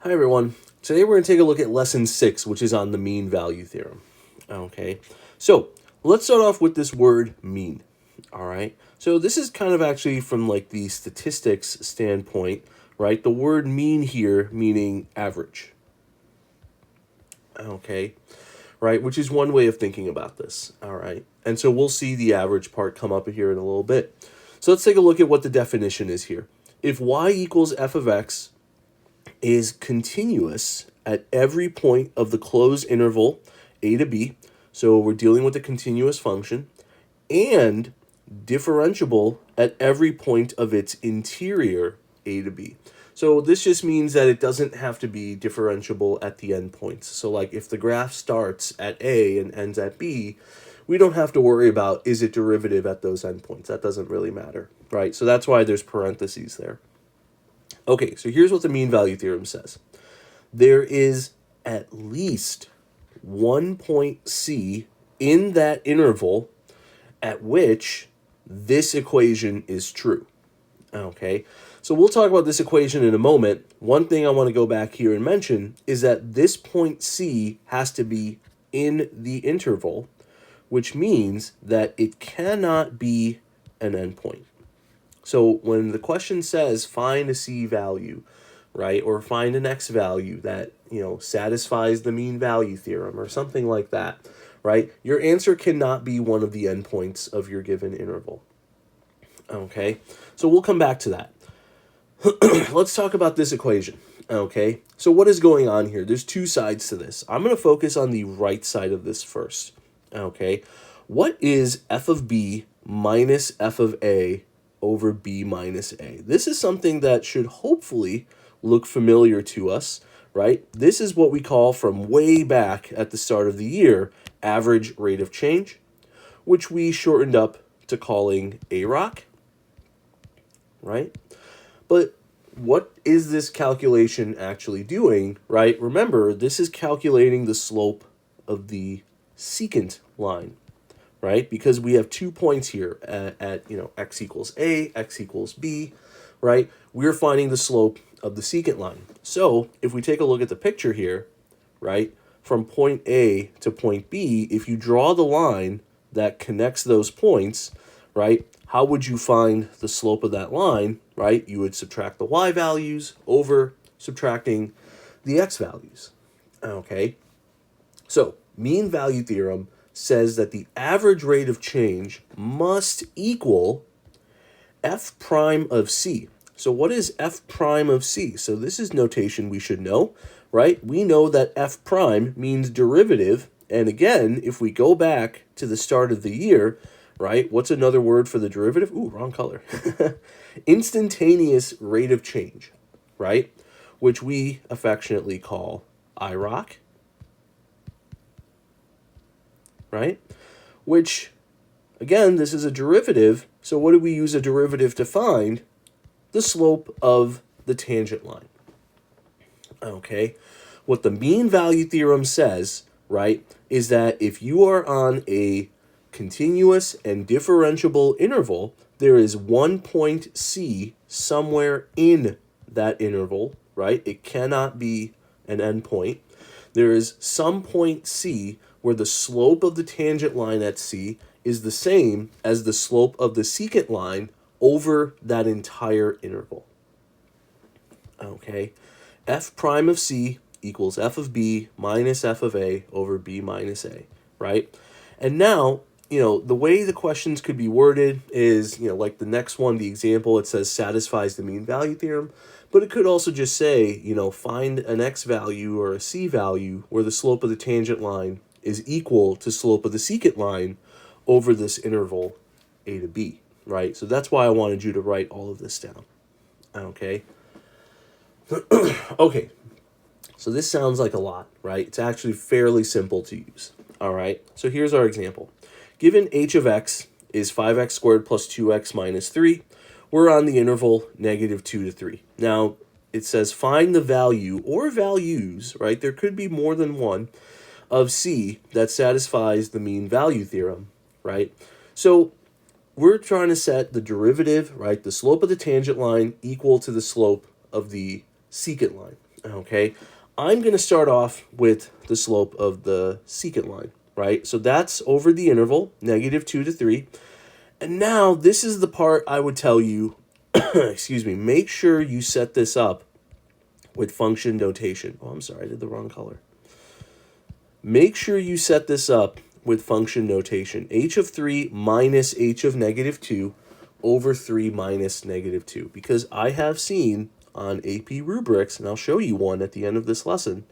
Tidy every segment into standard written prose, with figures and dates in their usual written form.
Hi everyone. Today we're going to take a look at lesson 6, which is on the mean value theorem. Okay, so let's start off with this word mean. All right, so this is kind of actually from like the statistics standpoint, right? The word mean here meaning average. Okay, right, which is one way of thinking about this. All right, and so we'll see the average part come up here in a little bit. So let's take a look at what the definition is here. If y equals f of x is continuous at every point of the closed interval a to b, so we're dealing with a continuous function, and differentiable at every point of its interior a to b. So this just means that it doesn't have to be differentiable at the endpoints. So like if the graph starts at a and ends at b, we don't have to worry about is it derivative at those endpoints. That doesn't really matter, right? So that's why there's parentheses there. Okay, so here's what the mean value theorem says. There is at least one point C in that interval at which this equation is true. Okay, so we'll talk about this equation in a moment. One thing I want to go back here and mention is that this point C has to be in the interval, which means that it cannot be an endpoint. So when the question says find a C value, right, or find an X value that, satisfies the mean value theorem or something like that, right, your answer cannot be one of the endpoints of your given interval. Okay, so we'll come back to that. Let's talk about this equation. Okay, so what is going on here? There's two sides to this. I'm going to focus on the right side of this first. Okay, what is f of b minus f of a over b minus a? This is something that should hopefully look familiar to us, right? This is what we call from way back at the start of the year, average rate of change, which we shortened up to calling AROC, right? But what is this calculation actually doing, right? Remember, this is calculating the slope of the secant line, right? Because we have 2 points here at x equals a, x equals b, right? We're finding the slope of the secant line. So if we take a look at the picture here, right, from point A to point B, if you draw the line that connects those points, right, how would you find the slope of that line, right? You would subtract the y values over subtracting the x values, okay? So mean value theorem says that the average rate of change must equal f prime of c. So what is f prime of c? So this is notation we should know, right? We know that f prime means derivative. And again, if we go back to the start of the year, right, what's another word for the derivative? Ooh, wrong color. Instantaneous rate of change, right? Which we affectionately call IROC. Right? Which, again, this is a derivative. So what do we use a derivative to find? The slope of the tangent line. Okay? What the mean value theorem says, right, is that if you are on a continuous and differentiable interval, there is one point C somewhere in that interval, right? It cannot be an endpoint. There is some point C where the slope of the tangent line at C is the same as the slope of the secant line over that entire interval. Okay, f prime of C equals f of b minus f of a over b minus a, right? And now, the way the questions could be worded is, like the next one, the example, it says satisfies the mean value theorem. But it could also just say, find an x value or a c value where the slope of the tangent line is equal to slope of the secant line over this interval a to b, right? So that's why I wanted you to write all of this down, okay? Okay, so this sounds like a lot, right? It's actually fairly simple to use, all right? So here's our example. Given h of x is 5x squared plus 2x minus 3, we're on the interval -2 to 3. Now, it says find the value or values, right? There could be more than one, of C that satisfies the mean value theorem, right? So we're trying to set the derivative, right, the slope of the tangent line equal to the slope of the secant line, Okay, I'm going to start off with the slope of the secant line, right? So that's over the interval, -2 to 3. And now this is the part I would tell you, excuse me, make sure you set this up with function notation. Oh, I'm sorry, I did the wrong color. Make sure you set this up with function notation. H of 3 minus h of -2 over 3 minus -2. Because I have seen on AP rubrics, and I'll show you one at the end of this lesson,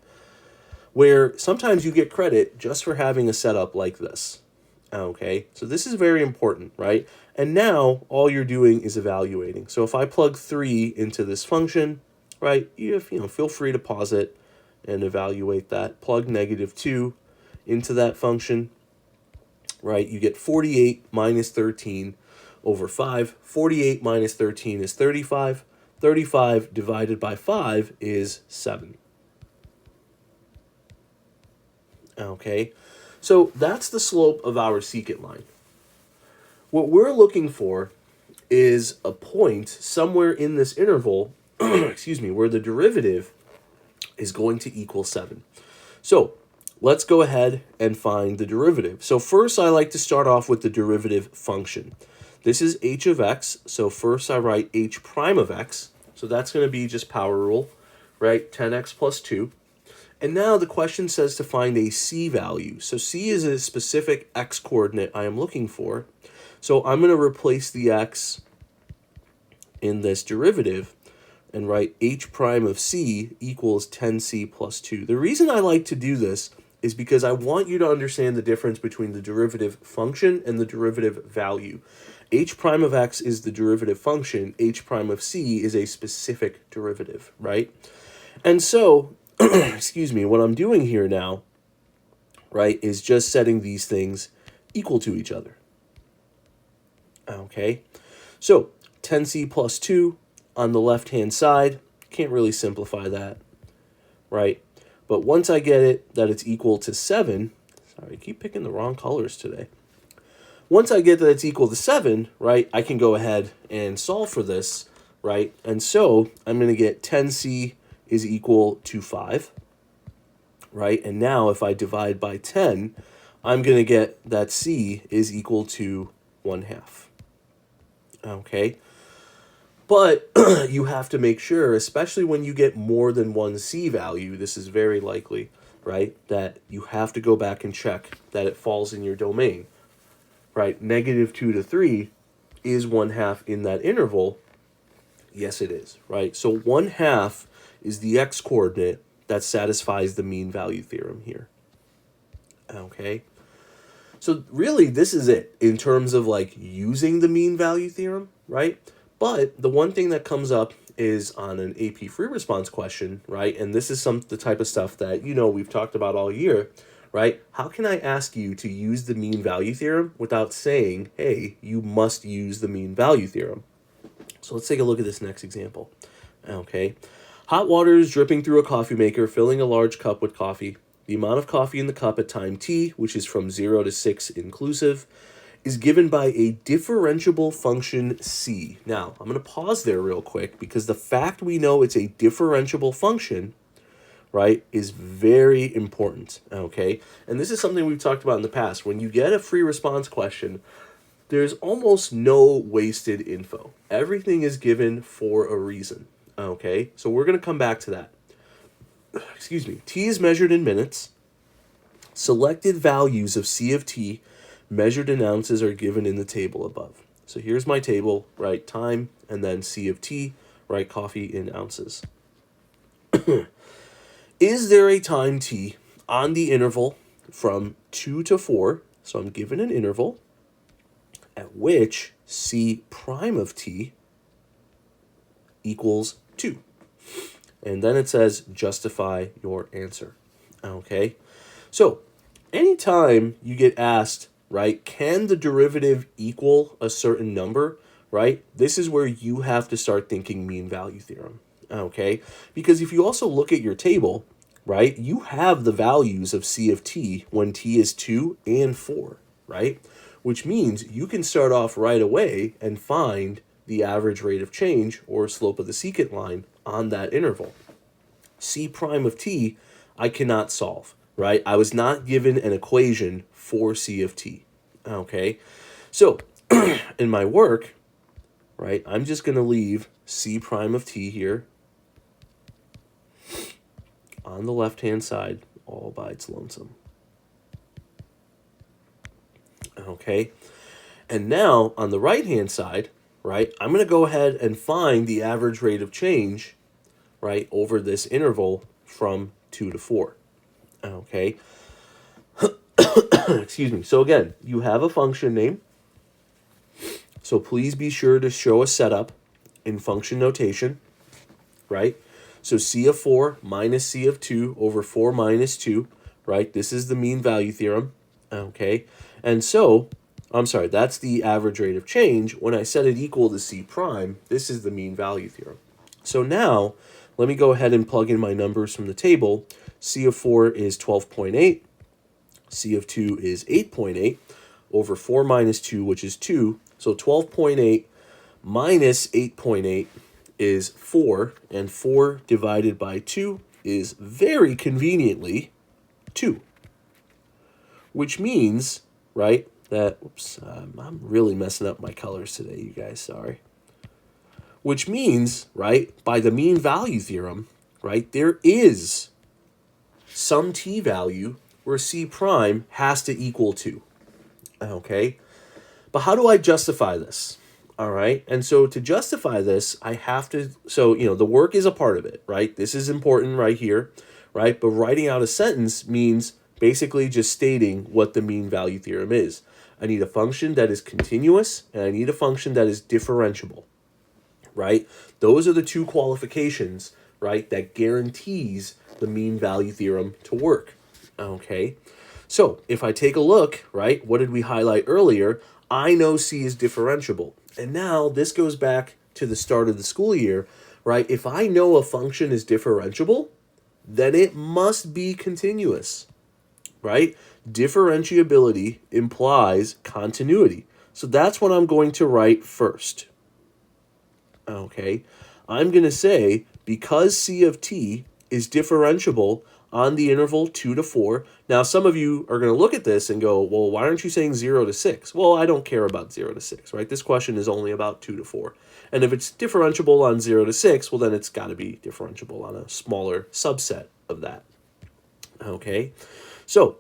where sometimes you get credit just for having a setup like this. Okay, so this is very important, right? And now all you're doing is evaluating. So if I plug 3 into this function, right, feel free to pause it and evaluate that. Plug -2 into that function, right? You get 48 minus 13 over 5. 48 minus 13 is 35. 35 divided by 5 is 7. Okay, so that's the slope of our secant line. What we're looking for is a point somewhere in this interval, excuse me, where the derivative is going to equal 7. So let's go ahead and find the derivative. So first I like to start off with the derivative function. This is h of x, so first I write h prime of x. So that's going to be just power rule, right? 10x plus 2. And now the question says to find a c value. So c is a specific x coordinate I am looking for. So I'm going to replace the x in this derivative and write h prime of c equals 10c plus 2. The reason I like to do this is because I want you to understand the difference between the derivative function and the derivative value. H prime of x is the derivative function. H prime of c is a specific derivative, right? And so, excuse me, what I'm doing here now, right, is just setting these things equal to each other. Okay, so 10c plus 2 on the left-hand side, can't really simplify that, right? But once I get it that it's equal to 7, sorry, I keep picking the wrong colors today. Once I get that it's equal to 7, right, I can go ahead and solve for this, right? And so I'm going to get 10c is equal to 5, right? And now if I divide by 10, I'm going to get that c is equal to 1/2. Okay, but you have to make sure, especially when you get more than one c value, this is very likely, right, that you have to go back and check that it falls in your domain, right? -2 to 3 is 1/2 in that interval. Yes, it is, right? So 1/2 is the x coordinate that satisfies the mean value theorem here. Okay, so really this is it in terms of like using the mean value theorem, right? But the one thing that comes up is on an AP free response question, right? And this is the type of stuff that, we've talked about all year, right? How can I ask you to use the mean value theorem without saying, hey, you must use the mean value theorem? So let's take a look at this next example. Okay, hot water is dripping through a coffee maker, filling a large cup with coffee. The amount of coffee in the cup at time t, which is from 0 to 6 inclusive, is given by a differentiable function c. Now, I'm going to pause there real quick because the fact we know it's a differentiable function, right, is very important, okay? And this is something we've talked about in the past. When you get a free response question, there's almost no wasted info. Everything is given for a reason, okay? So we're going to come back to that. Excuse me. T is measured in minutes. Selected values of C of t measured in ounces are given in the table above. So here's my table, right? Time, and then C of t, right? Coffee in ounces. Is there a time t on the interval from 2 to 4? So I'm given an interval at which C prime of t equals 2. And then it says, justify your answer. Okay, so anytime you get asked, right, can the derivative equal a certain number, right, this is where you have to start thinking mean value theorem. Okay, because if you also look at your table, right, you have the values of C of t when t is 2 and 4, right, which means you can start off right away and find the average rate of change or slope of the secant line on that interval. C prime of t, I cannot solve, right? I was not given an equation for C of t, okay? So in my work, right, I'm just going to leave C prime of t here on the left-hand side all by its lonesome. Okay, and now on the right-hand side, right, I'm going to go ahead and find the average rate of change, right, over this interval from 2 to 4. Okay, excuse me. So again, you have a function name. So please be sure to show a setup in function notation, right? So C of 4 minus C of 2 over 4 minus 2, right? This is the mean value theorem, okay? And so, I'm sorry, that's the average rate of change. When I set it equal to C prime, this is the mean value theorem. So now, let me go ahead and plug in my numbers from the table. C of 4 is 12.8. C of 2 is 8.8 over 4 minus 2, which is 2. So 12.8 minus 8.8 is 4, and 4 divided by 2 is very conveniently 2. Which means, right, that, I'm really messing up my colors today, you guys, sorry. Which means, right, by the mean value theorem, right, there is some t value where C prime has to equal 2. Okay? But how do I justify this? All right? And so to justify this, I have to, so, the work is a part of it, right? This is important right here, right? But writing out a sentence means basically just stating what the mean value theorem is. I need a function that is continuous, and I need a function that is differentiable, right? Those are the two qualifications, right, that guarantees the mean value theorem to work. Okay, so if I take a look, right, what did we highlight earlier? I know C is differentiable. And now this goes back to the start of the school year, right? If I know a function is differentiable, then it must be continuous, right? Differentiability implies continuity. So that's what I'm going to write first. Okay, I'm going to say because C of t is differentiable on the interval 2 to 4. Now, some of you are going to look at this and go, well, why aren't you saying 0 to 6? Well, I don't care about 0 to 6, right? This question is only about 2 to 4. And if it's differentiable on 0 to 6, well, then it's got to be differentiable on a smaller subset of that. Okay, so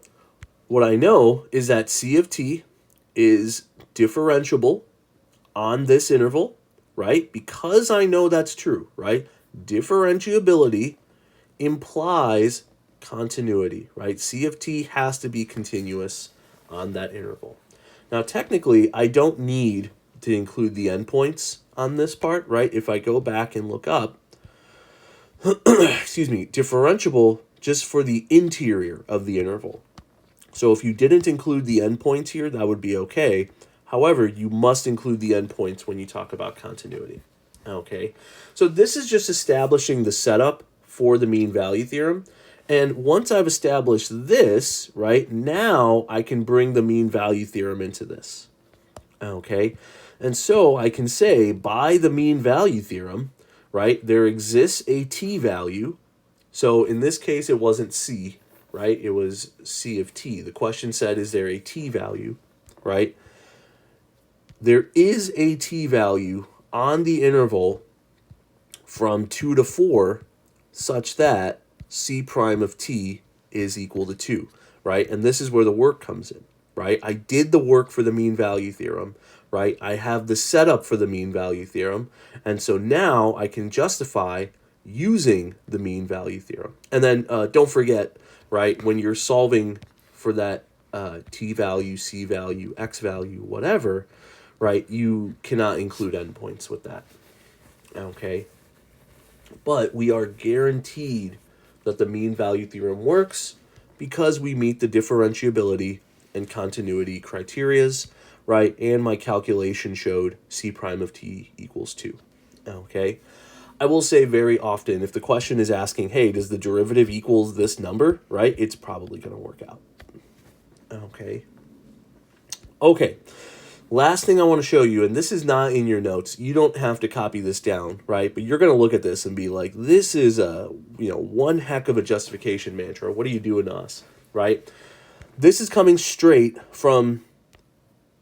what I know is that C of t is differentiable on this interval, right? Because I know that's true, right? Differentiability implies continuity, right? C of t has to be continuous on that interval. Now, technically, I don't need to include the endpoints on this part, right? If I go back and look up, excuse me, differentiable just for the interior of the interval. So if you didn't include the endpoints here, that would be okay. However, you must include the endpoints when you talk about continuity. Okay, so this is just establishing the setup for the mean value theorem. And once I've established this, right, now I can bring the mean value theorem into this. Okay, and so I can say by the mean value theorem, right, there exists a t value. So in this case, it wasn't C, right? It was C of t. The question said, is there a t value, right? There is a t value on the interval from 2 to 4 such that C prime of t is equal to 2, right? And this is where the work comes in, right? I did the work for the mean value theorem, right? I have the setup for the mean value theorem, and so now I can justify using the mean value theorem. And then don't forget, right, when you're solving for that t value, c value, x value, whatever, right, you cannot include endpoints with that, okay? But we are guaranteed that the mean value theorem works because we meet the differentiability and continuity criterias, right? And my calculation showed C prime of t equals 2, okay? I will say very often, if the question is asking, hey, does the derivative equals this number, right? It's probably going to work out, okay? Okay, Last thing I want to show you, and this is not in your notes, you don't have to copy this down, right? But you're going to look at this and be like, this is one heck of a justification mantra. What are you doing to us, right? This is coming straight from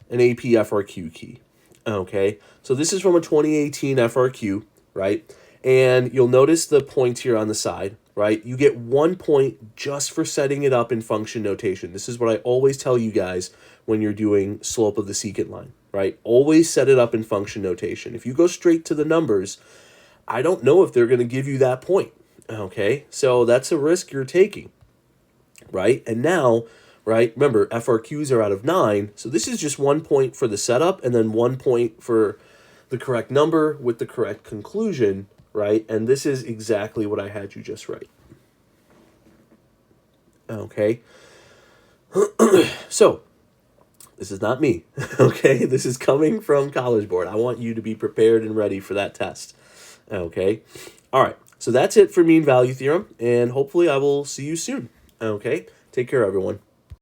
an AP FRQ key, okay? So this is from a 2018 FRQ, right? And you'll notice the points here on the side, right? You get 1 point just for setting it up in function notation. This is what I always tell you guys when you're doing slope of the secant line, right? Always set it up in function notation. If you go straight to the numbers, I don't know if they're going to give you that point, okay? So that's a risk you're taking, right? And now, right, remember, FRQs are out of 9, so this is just 1 point for the setup and then 1 point for the correct number with the correct conclusion, right? And this is exactly what I had you just write. Okay. So, this is not me, okay? This is coming from College Board. I want you to be prepared and ready for that test, okay? All right, so that's it for mean value theorem, and hopefully I will see you soon, okay? Take care, everyone.